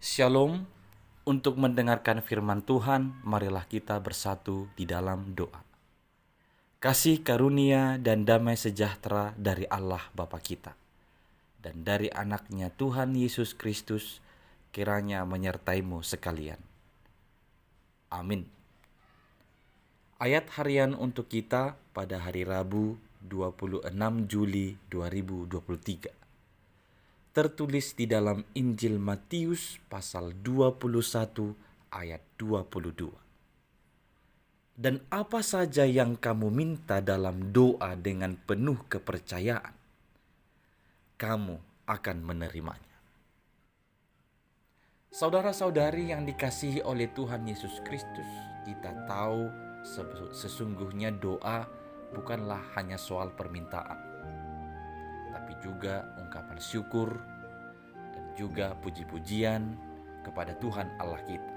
Shalom. Untuk mendengarkan firman Tuhan, marilah kita bersatu di dalam doa. Kasih karunia dan damai sejahtera dari Allah Bapa kita dan dari anaknya Tuhan Yesus Kristus kiranya menyertaimu sekalian. Amin. Ayat harian untuk kita pada hari Rabu 26 Juli 2023. Tertulis di dalam Injil Matius pasal 21 ayat 22. Dan apa saja yang kamu minta dalam doa dengan penuh kepercayaan, kamu akan menerimanya. Saudara-saudari yang dikasihi oleh Tuhan Yesus Kristus, kita tahu sesungguhnya doa bukanlah hanya soal permintaan, tapi juga ungkapan syukur dan juga puji-pujian kepada Tuhan Allah kita.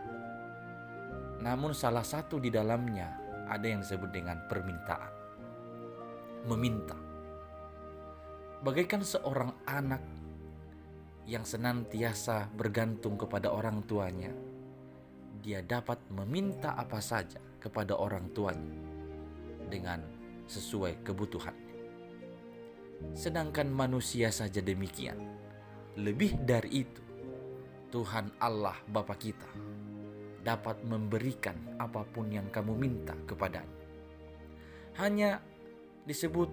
Namun salah satu di dalamnya ada yang disebut dengan permintaan, meminta. Bagaikan seorang anak yang senantiasa bergantung kepada orang tuanya, dia dapat meminta apa saja kepada orang tuanya dengan sesuai kebutuhannya. Sedangkan manusia saja demikian. Lebih dari itu, Tuhan Allah Bapa kita dapat memberikan apapun yang kamu minta kepadanya. Hanya disebut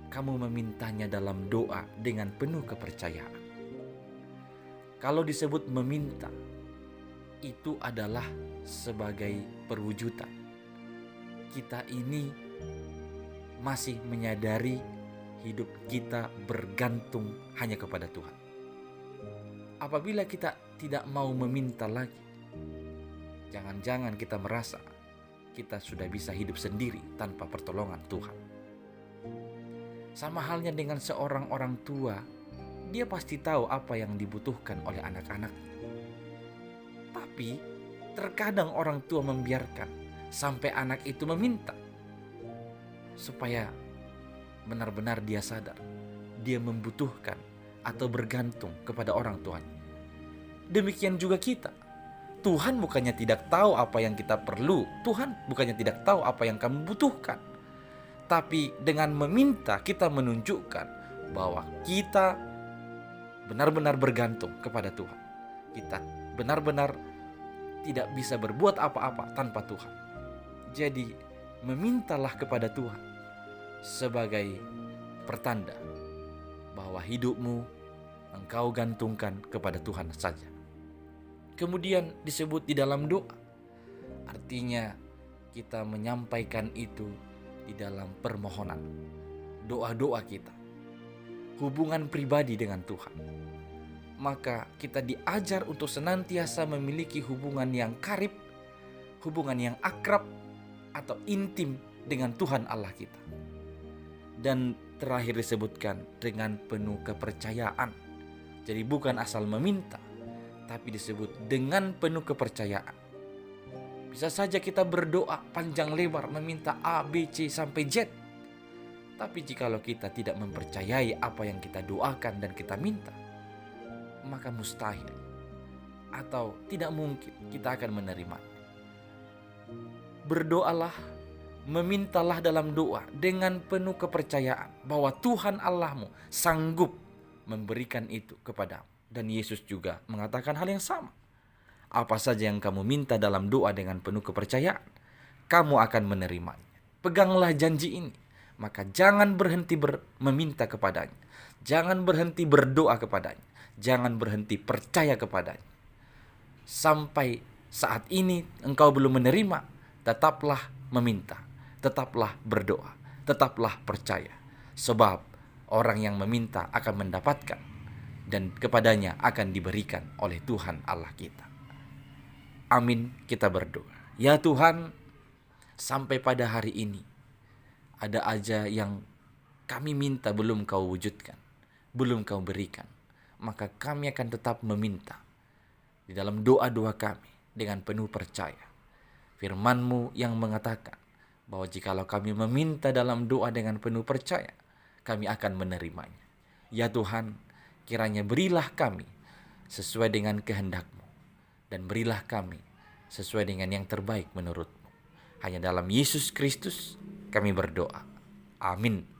kamu memintanya dalam doa dengan penuh kepercayaan. Kalau disebut meminta, itu adalah sebagai perwujudan. Kita ini masih menyadari hidup kita bergantung hanya kepada Tuhan. Apabila kita tidak mau meminta lagi, jangan-jangan kita merasa kita sudah bisa hidup sendiri tanpa pertolongan Tuhan. Sama halnya dengan seorang orang tua, dia pasti tahu apa yang dibutuhkan oleh anak-anak. Tapi terkadang orang tua membiarkan sampai anak itu meminta, supaya benar-benar dia sadar dia membutuhkan atau bergantung kepada orang tuanya. Demikian juga kita. Tuhan bukannya tidak tahu apa yang kita perlu, Tuhan bukannya tidak tahu apa yang kamu butuhkan. Tapi dengan meminta kita menunjukkan bahwa kita benar-benar bergantung kepada Tuhan. Kita benar-benar tidak bisa berbuat apa-apa tanpa Tuhan. Jadi memintalah kepada Tuhan sebagai pertanda bahwa hidupmu engkau gantungkan kepada Tuhan saja. Kemudian disebut di dalam doa, artinya kita menyampaikan itu di dalam permohonan, doa-doa kita, hubungan pribadi dengan Tuhan. Maka kita diajar untuk senantiasa memiliki hubungan yang karib, hubungan yang akrab atau intim dengan Tuhan Allah kita. Dan terakhir disebutkan dengan penuh kepercayaan. Jadi bukan asal meminta, tapi disebut dengan penuh kepercayaan. Bisa saja kita berdoa panjang lebar meminta A, B, C sampai Z. Tapi jikalau kita tidak mempercayai apa yang kita doakan dan kita minta, maka mustahil atau tidak mungkin kita akan menerima. Berdoalah, memintalah dalam doa dengan penuh kepercayaan bahwa Tuhan Allahmu sanggup memberikan itu kepadamu. Dan Yesus juga mengatakan hal yang sama. Apa saja yang kamu minta dalam doa dengan penuh kepercayaan, kamu akan menerimanya. Peganglah janji ini, maka jangan berhenti meminta kepadanya. Jangan berhenti berdoa kepadanya. Jangan berhenti percaya kepadanya. Sampai saat ini engkau belum menerima, tetaplah meminta. Tetaplah berdoa, tetaplah percaya. Sebab orang yang meminta akan mendapatkan dan kepadanya akan diberikan oleh Tuhan Allah kita. Amin, kita berdoa. Ya Tuhan, sampai pada hari ini ada aja yang kami minta belum Kau wujudkan, belum Kau berikan. Maka kami akan tetap meminta di dalam doa-doa kami dengan penuh percaya. Firman-Mu yang mengatakan bahwa jikalau kami meminta dalam doa dengan penuh percaya, kami akan menerimanya. Ya Tuhan, kiranya berilah kami sesuai dengan kehendak-Mu. dan berilah kami sesuai dengan yang terbaik menurut-Mu. Hanya dalam Yesus Kristus kami berdoa. Amin.